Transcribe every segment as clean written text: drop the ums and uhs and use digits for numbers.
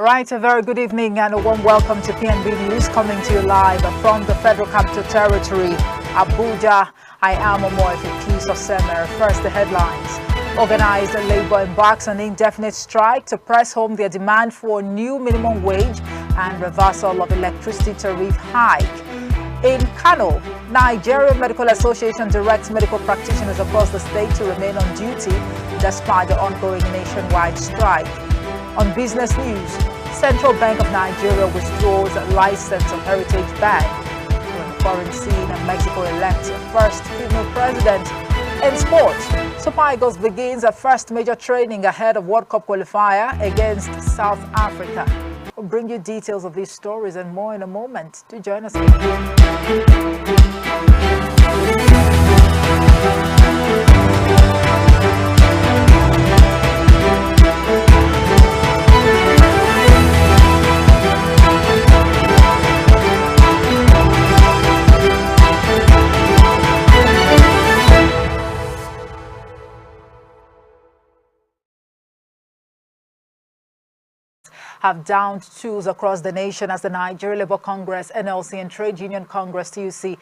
Right, a very good evening and a warm welcome to PANDB News, coming to you live from the Federal Capital Territory, Abuja. I am Omoefe Peace of Semer. First, the headlines. Organized labor embarks on indefinite strike to press home their demand for new minimum wage and reversal of electricity tariff hike. In Kano, Nigeria Medical Association directs medical practitioners across the state to remain on duty despite the ongoing nationwide strike. On business news, Central Bank of Nigeria withdraws license of Heritage Bank. On the foreign scene, Mexico elects first female president. In sports, Super Eagles begins a first major training ahead of World Cup qualifier against South Africa. We'll bring you details of these stories and more in a moment. Do join us. Have downed tools across the nation as the Nigeria Labour Congress, NLC, and Trade Union Congress, TUC,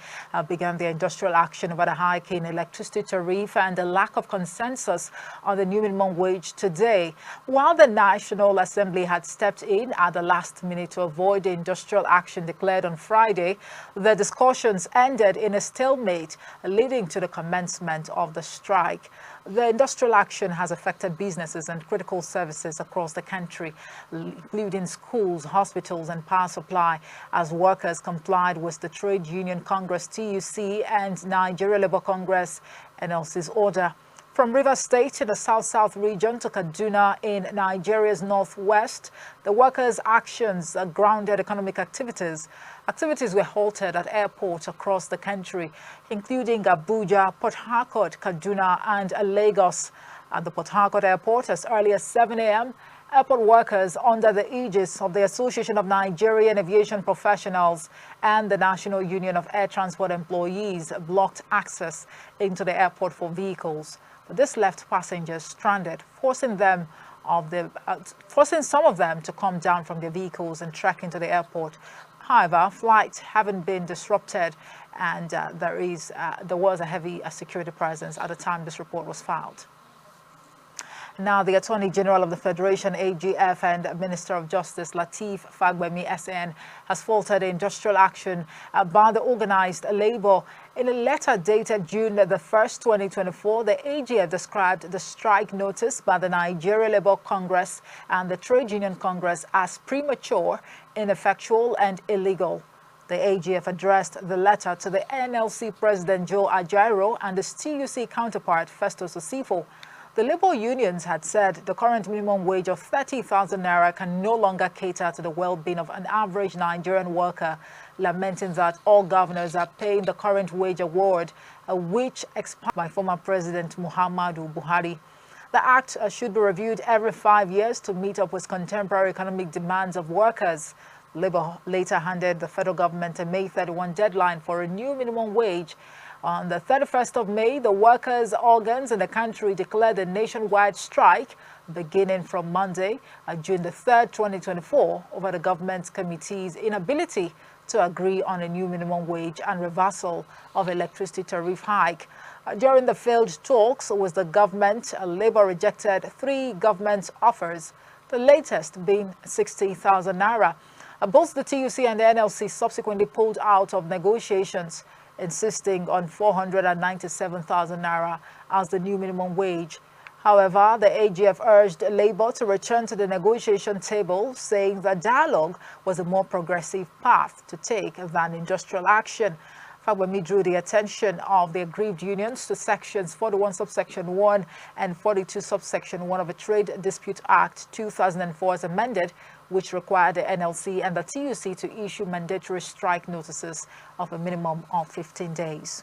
began their industrial action over the hike in electricity tariff and the lack of consensus on the new minimum wage today. While the National Assembly had stepped in at the last minute to avoid the industrial action declared on Friday, the discussions ended in a stalemate, leading to the commencement of the strike. The industrial action has affected businesses and critical services across the country, including schools, hospitals, and power supply, as workers complied with the Trade Union Congress, TUC, and Nigeria Labour Congress, NLC's order. From Rivers State in the South-South region to Kaduna in Nigeria's northwest, the workers' actions grounded economic activities. Activities were halted at airports across the country, including Abuja, Port Harcourt, Kaduna, and Lagos. At the Port Harcourt airport, as early as 7 a.m., airport workers under the aegis of the Association of Nigerian Aviation Professionals and the National Union of Air Transport Employees blocked access into the airport for vehicles. But this left passengers stranded, forcing some of them to come down from their vehicles and trek into the airport. However, flights haven't been disrupted, and there was a heavy security presence at the time this report was filed. Now, the Attorney General of the Federation, AGF, and Minister of Justice, Lateef Fagbemi, SAN, has faulted industrial action by the organized labor. In a letter dated June the 1st, 2024, the AGF described the strike notice by the Nigeria Labour Congress and the Trade Union Congress as premature, ineffectual, and illegal. The AGF addressed the letter to the NLC President Joe Ajaero and his TUC counterpart, Festus Osifo. The labor unions had said the current minimum wage of 30,000 naira can no longer cater to the well-being of an average Nigerian worker, lamenting that all governors are paying the current wage award, which expired by former President Muhammadu Buhari. The act should be reviewed every 5 years to meet up with contemporary economic demands of workers. Labour later handed the federal government a May 31 deadline for a new minimum wage. On the 31st of May, the workers' organs in the country declared a nationwide strike beginning from Monday, June the 3rd, 2024, over the government committee's inability to agree on a new minimum wage and reversal of electricity tariff hike. During the failed talks with the government, Labour rejected 3 government offers, the latest being 60,000 naira. Both the TUC and the NLC subsequently pulled out of negotiations, insisting on 497,000 naira as the new minimum wage. However, the AGF urged Labour to return to the negotiation table, saying that dialogue was a more progressive path to take than industrial action. Fagbemi drew the attention of the aggrieved unions to sections 41 subsection 1 and 42 subsection 1 of the Trade Dispute Act 2004 as amended, which required the NLC and the TUC to issue mandatory strike notices of a minimum of 15 days.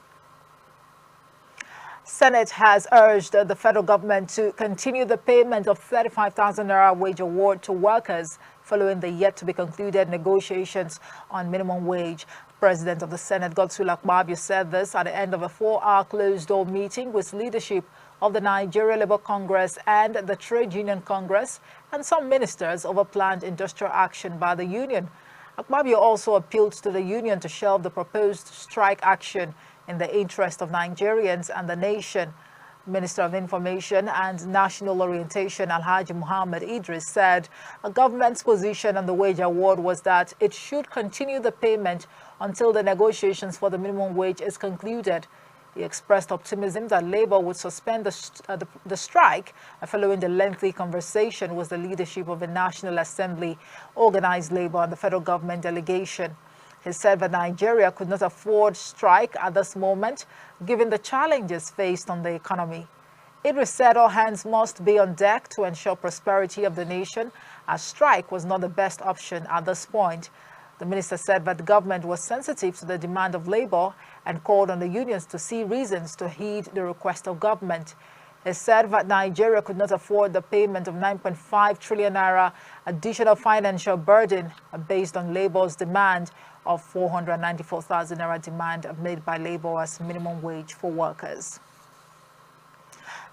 Senate has urged the federal government to continue the payment of 35,000 naira wage award to workers following the yet-to-be-concluded negotiations on minimum wage. President of the Senate, Godswill Akpabio, said this at the end of a 4-hour closed-door meeting with leadership of the Nigeria Labour Congress and the Trade Union Congress and some ministers over planned industrial action by the union. Akpabio also appealed to the union to shelve the proposed strike action in the interest of Nigerians and the nation. Minister of Information and National Orientation Alhaji Muhammad Idris said a government's position on the wage award was that it should continue the payment until the negotiations for the minimum wage is concluded. He expressed optimism that Labour would suspend the strike following the lengthy conversation with the leadership of the National Assembly, Organized Labour and the federal government delegation. He said that Nigeria could not afford strike at this moment, given the challenges faced on the economy. Idris said all hands must be on deck to ensure prosperity of the nation, as strike was not the best option at this point. The minister said that the government was sensitive to the demand of labor and called on the unions to see reasons to heed the request of government. He said that Nigeria could not afford the payment of 9.5 trillion naira additional financial burden based on labor's demand of 494,000 naira demand made by labor as minimum wage for workers.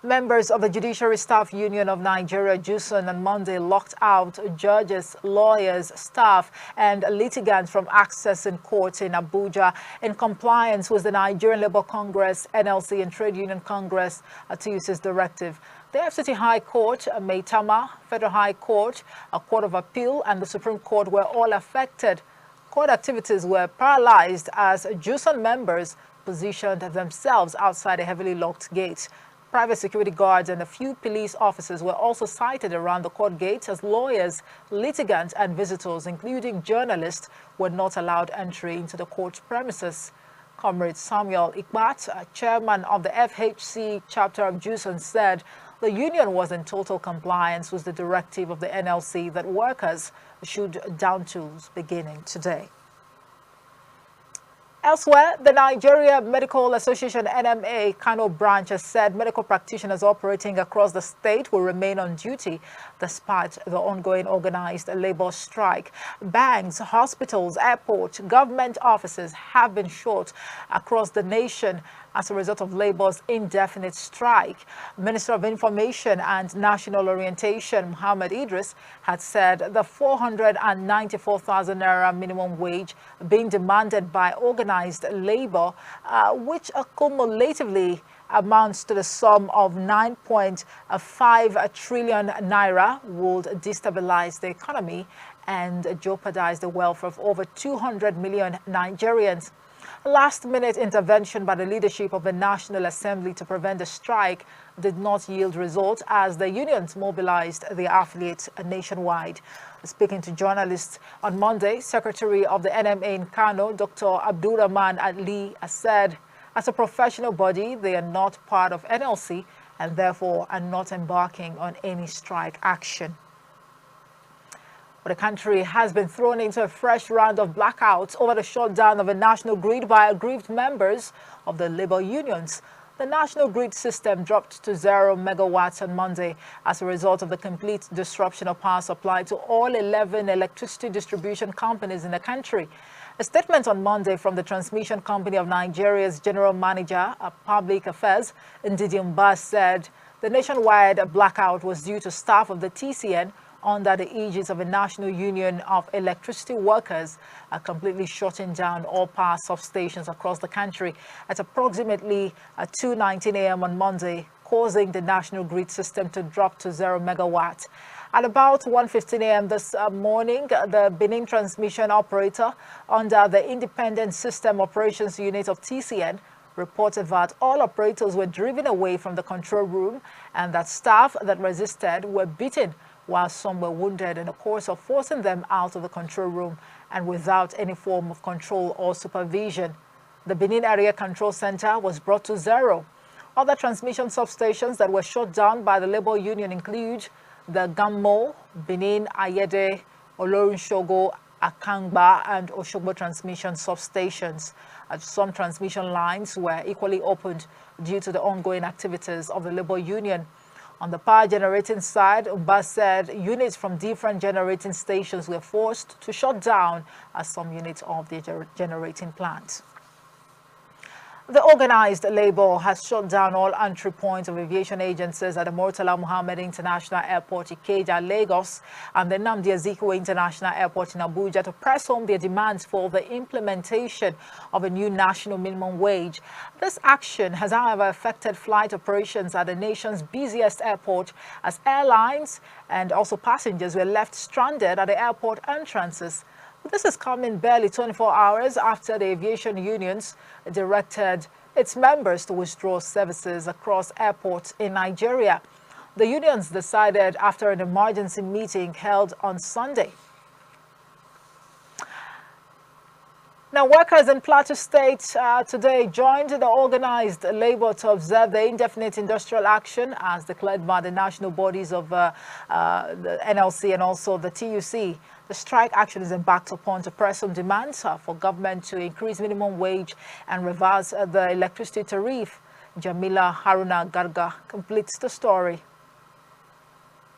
Members of the Judiciary Staff Union of Nigeria, JUSUN, on Monday locked out judges, lawyers, staff and litigants from accessing courts in Abuja in compliance with the Nigerian Labour Congress, NLC and Trade Union Congress TUC's directive. The FCT High Court, Maitama, Federal High Court, a Court of Appeal and the Supreme Court were all affected. Court activities were paralyzed as JUSUN members positioned themselves outside a heavily locked gate. Private security guards and a few police officers were also sighted around the court gates as lawyers, litigants and visitors, including journalists, were not allowed entry into the court premises. Comrade Samuel Ikbat, chairman of the FHC chapter of JUSUN, said the union was in total compliance with the directive of the NLC that workers should down tools beginning today. Elsewhere, the Nigeria Medical Association NMA Kano branch has said medical practitioners operating across the state will remain on duty despite the ongoing organized labor strike. Banks, hospitals, airports, government offices have been shut across the nation as a result of labor's indefinite strike. Minister of Information and National Orientation Muhammad Idris had said the 494,000 naira minimum wage being demanded by organized labor, which cumulatively amounts to the sum of 9.5 trillion naira, would destabilize the economy and jeopardize the welfare of over 200 million Nigerians. A last-minute intervention by the leadership of the National Assembly to prevent the strike did not yield results as the unions mobilized their affiliates nationwide. Speaking to journalists on Monday, Secretary of the NMA in Kano, Dr. Abdulrahman Ali, said, as a professional body, they are not part of NLC and therefore are not embarking on any strike action. But the country has been thrown into a fresh round of blackouts over the shutdown of a national grid by aggrieved members of the labor unions. The national grid system dropped to 0 megawatts on Monday as a result of the complete disruption of power supply to all 11 electricity distribution companies in the country. A statement on Monday from the Transmission Company of Nigeria's General Manager of Public Affairs, Ndidi Mbas, said the nationwide blackout was due to staff of the TCN under the aegis of a national union of electricity workers completely shutting down all power substations across the country at approximately 2:19 a.m. on Monday, causing the national grid system to drop to 0 megawatts. At about 1:15 a.m. this morning, the Benin transmission operator under the Independent System Operations Unit of TCN reported that all operators were driven away from the control room and that staff that resisted were beaten, while some were wounded in the course of forcing them out of the control room and without any form of control or supervision. The Benin Area Control Center was brought to 0. Other transmission substations that were shut down by the labor union include the Gammo, Benin, Ayede, Olorunshogo, Akangba and Oshogbo transmission substations. Some transmission lines were equally opened due to the ongoing activities of the labor union. On the power generating side, Mbas said units from different generating stations were forced to shut down as some units of the generating plant. The organized labor has shut down all entry points of aviation agencies at the Murtala Muhammed International Airport, Ikeja, Lagos, and the Nnamdi Azikiwe International Airport in Abuja to press home their demands for the implementation of a new national minimum wage. This action has, however, affected flight operations at the nation's busiest airport, as airlines and also passengers were left stranded at the airport entrances. This is coming barely 24 hours after the aviation unions directed its members to withdraw services across airports in Nigeria. The unions decided after an emergency meeting held on Sunday. Now, workers in Plateau State today joined the organized labor to observe the indefinite industrial action as declared by the national bodies of the NLC and also the TUC. The strike action is embarked upon to press some demands for government to increase minimum wage and reverse the electricity tariff. Jamila Haruna Garga completes the story.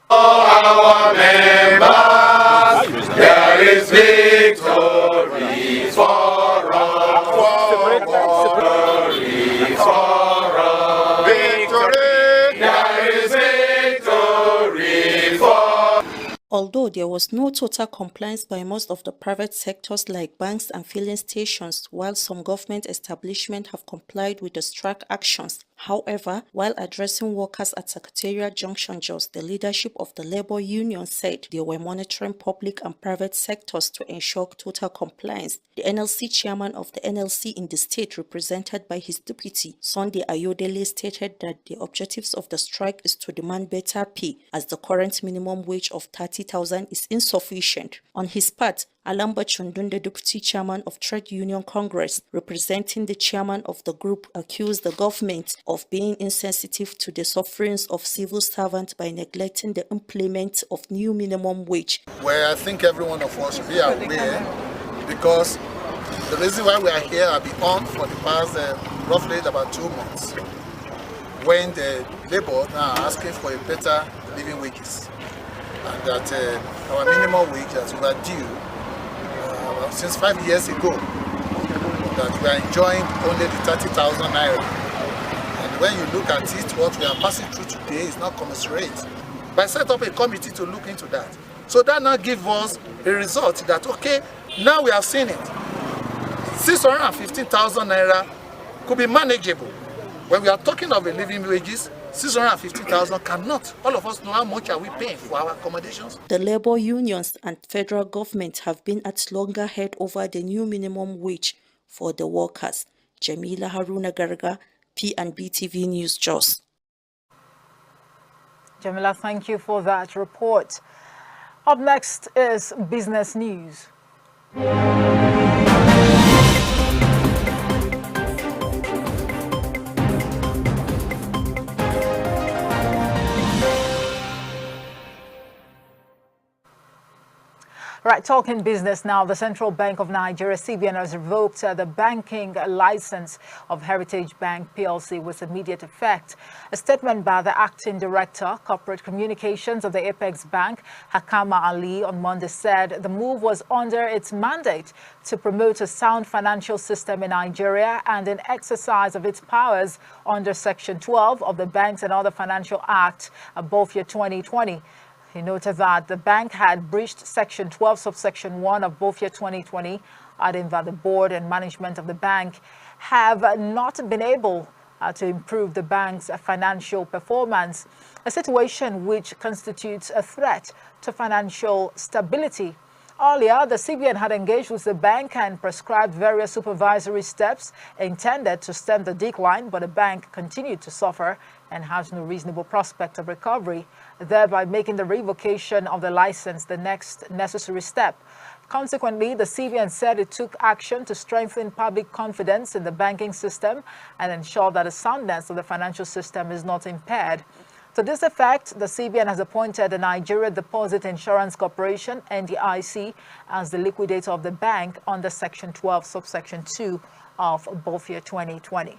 Our members, there is victory for all. Victory for all. Victory, there is victory for all. Although there was no total compliance by most of the private sectors like banks and filling stations, while some government establishments have complied with the strike actions. However, while addressing workers at Secretariat Junction Jos, the leadership of the labor union said they were monitoring public and private sectors to ensure total compliance. The NLC chairman of the NLC in the state, represented by his deputy, Sunday Ayodele, stated that the objectives of the strike is to demand better pay, as the current minimum wage of 30,000 is insufficient. On his part, Alamba Chundun, the deputy chairman of Trade Union Congress, representing the chairman of the group, accused the government of being insensitive to the sufferings of civil servants by neglecting the implement of new minimum wage. Where I think every one of us should be aware, because the reason why we are here have been on for the past roughly about 2 months, when the labor are asking for a better living wages, and that our minimum wage is overdue since 5 years ago, that we are enjoying only the 30,000 naira. And when you look at it, what we are passing through today is not commensurate. But I set up a committee to look into that. So that now gives us a result that, okay, now we have seen it. 615,000 naira could be manageable. When we are talking of a living wages, 650,000 cannot. All of us know how much are we paying for our accommodations. The labor unions and federal government have been at loggerhead over the new minimum wage for the workers. Jamila Haruna Garga, PANDB TV News, Jos. Jamila, thank you for that report. Up next is business news. Right, talking business now. The Central Bank of Nigeria, CBN, has revoked the banking license of Heritage Bank PLC with immediate effect. A statement by the acting director, corporate communications of the Apex Bank, Hakama Ali, on Monday said the move was under its mandate to promote a sound financial system in Nigeria and in exercise of its powers under Section 12 of the Banks and Other Financial Act, both year 2020. He noted that the bank had breached Section 12, subsection 1 of both year 2020, adding that the board and management of the bank have not been able to improve the bank's financial performance, a situation which constitutes a threat to financial stability. Earlier, the CBN had engaged with the bank and prescribed various supervisory steps intended to stem the decline, but the bank continued to suffer and has no reasonable prospect of recovery, thereby making the revocation of the license the next necessary step. Consequently, the CBN said it took action to strengthen public confidence in the banking system and ensure that the soundness of the financial system is not impaired. To this effect, the CBN has appointed the Nigeria Deposit Insurance Corporation, NDIC, as the liquidator of the bank under Section 12, subsection 2 of both year 2020.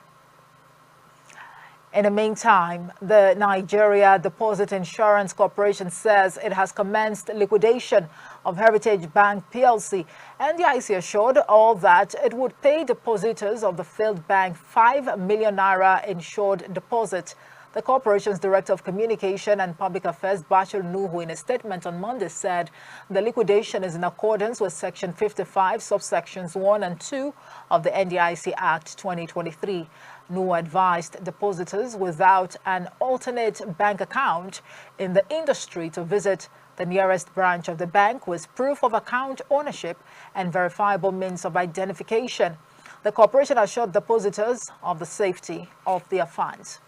In the meantime, the Nigeria Deposit Insurance Corporation says it has commenced liquidation of Heritage Bank PLC, and the IC assured all that it would pay depositors of the failed bank 5 million naira insured deposit. The corporation's Director of Communication and Public Affairs, Bashir Nuhu, in a statement on Monday said the liquidation is in accordance with Section 55, subsections 1 and 2 of the NDIC Act 2023. Nuhu advised depositors without an alternate bank account in the industry to visit the nearest branch of the bank with proof of account ownership and verifiable means of identification. The corporation assured depositors of the safety of their funds.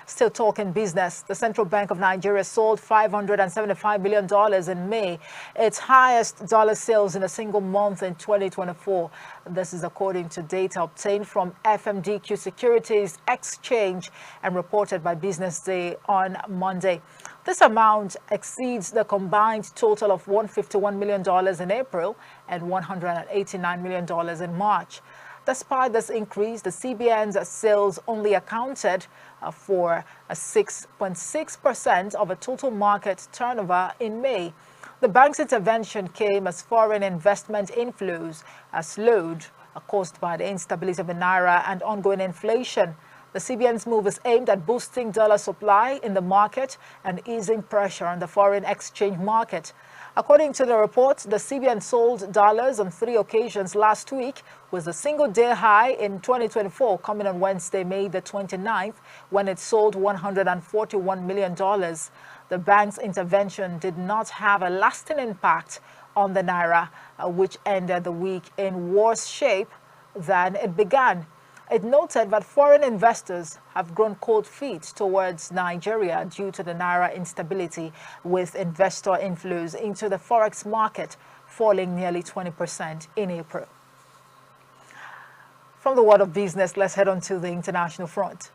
Still talking business, the Central Bank of Nigeria sold $575 million in May, its highest dollar sales in a single month in 2024. This is according to data obtained from FMDQ Securities Exchange and reported by Business Day on Monday. This amount exceeds the combined total of $151 million in April and $189 million in March. Despite this increase, the CBN's sales only accounted for 6.6% of a total market turnover in May. The bank's intervention came as foreign investment inflows slowed, caused by the instability of the naira and ongoing inflation. The CBN's move is aimed at boosting dollar supply in the market and easing pressure on the foreign exchange market. According to the report, the CBN sold dollars on 3 occasions last week, with a single-day high in 2024 coming on Wednesday, May the 29th, when it sold $141 million. The bank's intervention did not have a lasting impact on the naira, which ended the week in worse shape than it began. It noted that foreign investors have grown cold feet towards Nigeria due to the naira instability, with investor inflows into the forex market falling nearly 20% in April. From the world of business, let's head on to the international front.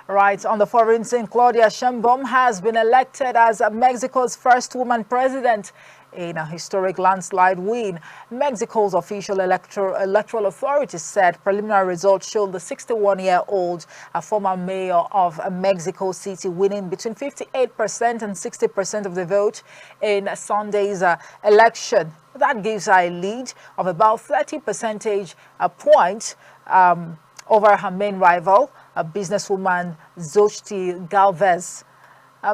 Right, on the foreign scene, Claudia Sheinbaum has been elected as Mexico's first woman president in a historic landslide win. Mexico's official electoral authorities said preliminary results showed the 61-year-old former mayor of Mexico City winning between 58% and 60% of the vote in Sunday's election. That gives her a lead of about 30 percentage points over her main rival, a businesswoman Xochitl Galvez.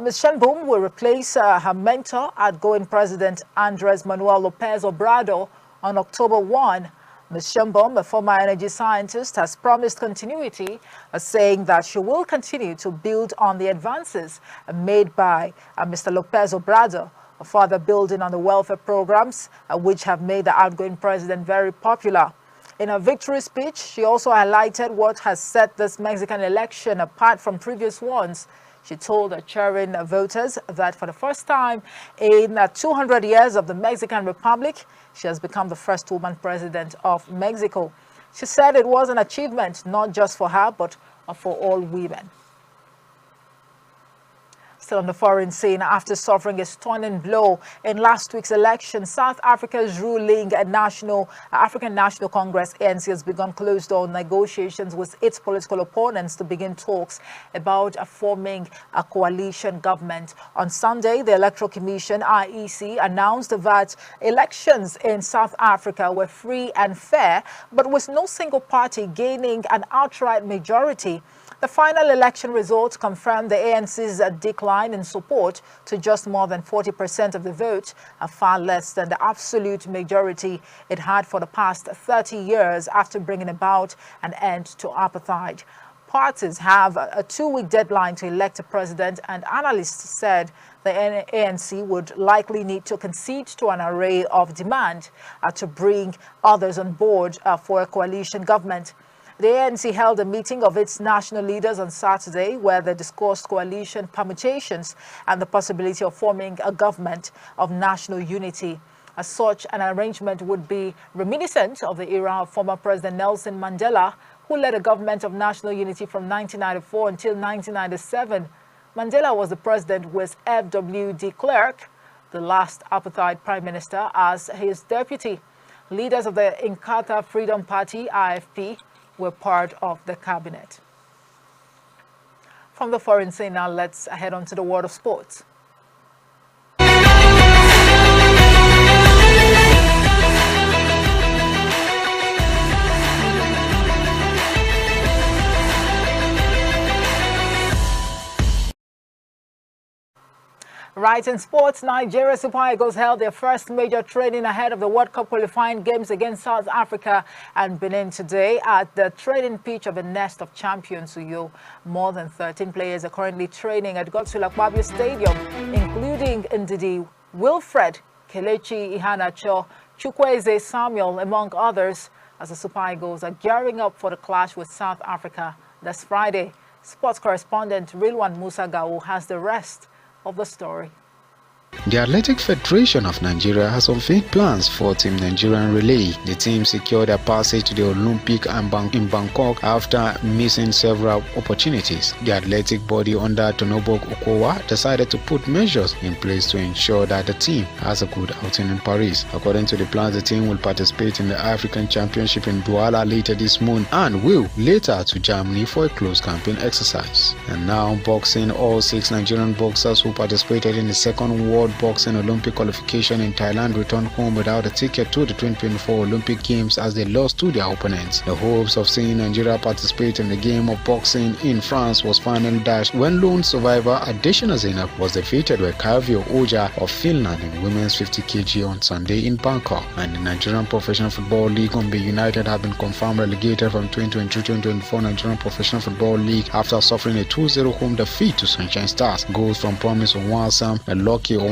Ms. Sheinbaum will replace her mentor, outgoing President Andres Manuel López Obrador, on October 1. Ms. Sheinbaum, a former energy scientist, has promised continuity, saying that she will continue to build on the advances made by Mr. López Obrador, further building on the welfare programs which have made the outgoing president very popular. In her victory speech, she also highlighted what has set this Mexican election apart from previous ones. She told her cheering voters that for the first time in 200 years of the Mexican Republic, she has become the first woman president of Mexico. She said it was an achievement not just for her, but for all women. Still on the foreign scene, after suffering a stunning blow in last week's election, South Africa's ruling African National Congress, ANC, has begun closed-door negotiations with its political opponents to begin talks about forming a coalition government. On Sunday, the Electoral Commission, IEC, announced that elections in South Africa were free and fair, but with no single party gaining an outright majority. The final election results confirmed the ANC's decline in support to just more than 40% of the vote, far less than the absolute majority it had for the past 30 years after bringing about an end to apartheid. Parties have a 2-week deadline to elect a president, and analysts said the ANC would likely need to concede to an array of demand to bring others on board for a coalition government. The ANC held a meeting of its national leaders on Saturday where they discussed coalition permutations and the possibility of forming a government of national unity. As such, an arrangement would be reminiscent of the era of former President Nelson Mandela, who led a government of national unity from 1994 until 1997. Mandela was the president with F.W. de Klerk, the last apartheid prime minister, as his deputy. Leaders of the Inkatha Freedom Party, IFP, were part of the cabinet. From the foreign scene now, let's head on to the world of sports. Right in sports, Nigeria Super Eagles held their first major training ahead of the World Cup qualifying games against South Africa and Benin today at the training pitch of the Nest of Champions, Uyo. More than 13 players are currently training at Godswill Akpabio Stadium, including Ndidi, Wilfred, Kelechi Iheanacho, Chukwueze Samuel, among others, as the Super Eagles are gearing up for the clash with South Africa this Friday. Sports correspondent Rilwan Musa Gao has the rest of the story. The Athletic Federation of Nigeria has unveiled plans for Team Nigerian Relay. The team secured a passage to the Olympic in Bangkok after missing several opportunities. The athletic body under Tonobok Okowa decided to put measures in place to ensure that the team has a good outing in Paris. According to the plans, the team will participate in the African Championship in Douala later this month and will later to Germany for a close camping exercise. And now boxing, all 6 Nigerian boxers who participated in the second World Boxing Olympic qualification in Thailand returned home without a ticket to the 2024 Olympic Games as they lost to their opponents. The hopes of seeing Nigeria participate in the game of boxing in France was finally dashed when lone survivor Adeshina Zainab was defeated by Kavio Oja of Finland in women's 50 kg on Sunday in Bangkok. And the Nigerian Professional Football League, Gombe United, have been confirmed relegated from 2023-2024 Nigerian Professional Football League after suffering a 2-0 home defeat to Sunshine Stars. Goals from Promise Onwansam and Lucky Onwansam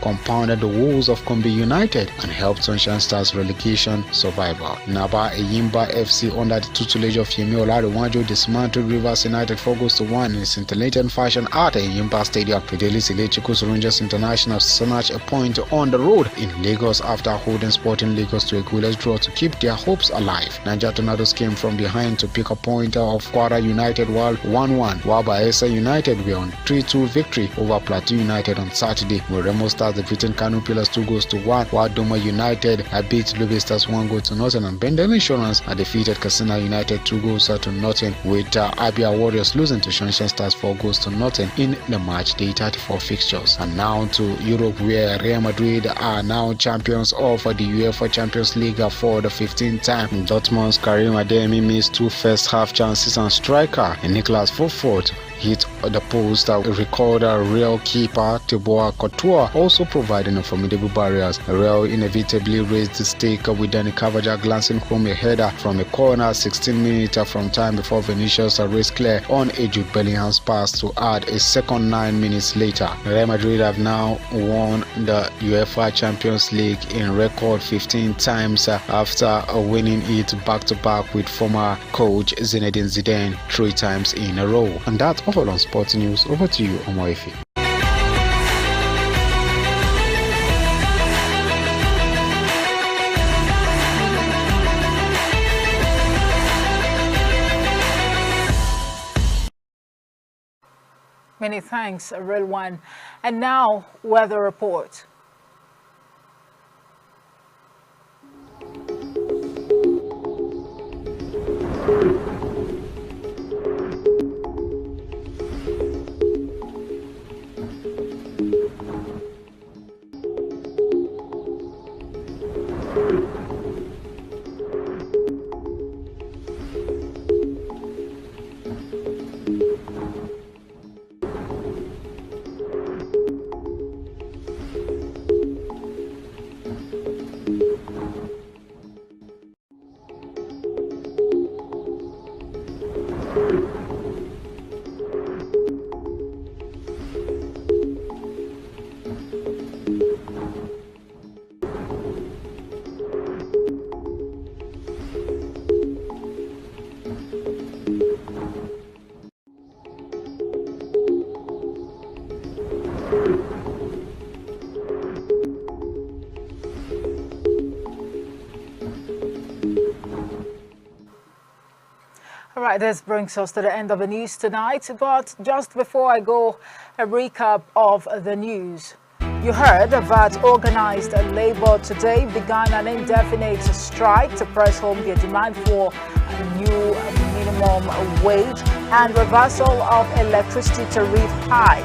compounded the woes of Gombe United and helped Sunshine Stars relegation survival. Naba Eyimba FC under the tutelage of Yemi Olarewanjo dismantled Rivers United 4-1 in scintillating fashion at Eyimba Stadium. Fidelis Ilechiku's Rangers International snatched a point on the road in Lagos after holding Sporting Lagos to a goalless draw to keep their hopes alive. Niger Tornadoes came from behind to pick a point of Kwara United while 1-1, while Bayelsa United were on 3-2 victory over Plateau United on Saturday. Remo Stars defeating Kano Pillars 2-1, while Doma United beat Lube Stars 1-0, and Bendel Insurance defeated Katsina United 2-0, with Abia Warriors losing to Sunshine Stars 4-0 in the match day 34 fixtures. And now to Europe, where Real Madrid are now champions of the UEFA Champions League for the 15th time. Dortmund's Karim Adeyemi missed 2 first half chances, and striker Nicolas Fofort hit the post, record Real keeper Thibaut Courtois also providing a formidable barriers. Real inevitably raised the stake with Dani Carvajal glancing home a header from a corner 16 minutes from time before Vinicius raced clear on a Jude Bellingham's pass to add a second 9 minutes later. Real Madrid have now won the UEFA Champions League in record 15 times after winning it back-to-back with former coach Zinedine Zidane 3 times in a row. And that's all on Sports News. Over to you, Omoefi. Many thanks, Real One. And now, weather report. All right, this brings us to the end of the news tonight. But just before I go, a recap of the news. You heard that organized labor today began an indefinite strike to press home their demand for a new minimum wage and reversal of electricity tariff hike.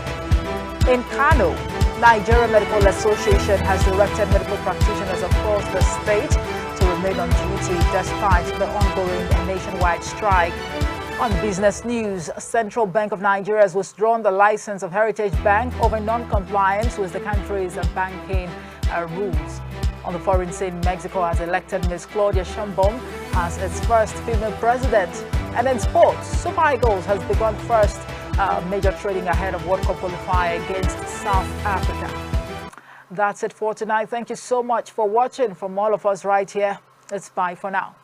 In Kano, Nigeria Medical Association has directed medical practitioners across the state to remain on duty despite the ongoing nationwide strike. On business news, Central Bank of Nigeria has withdrawn the license of Heritage Bank over non-compliance with the country's banking rules. On the foreign scene, Mexico has elected Ms. Claudia Sheinbaum as its first female president. And in sports, Super Eagles has begun first major trading ahead of World Cup qualifier against South Africa. That's it for tonight. Thank you so much for watching. From all of us right here, it's bye for now.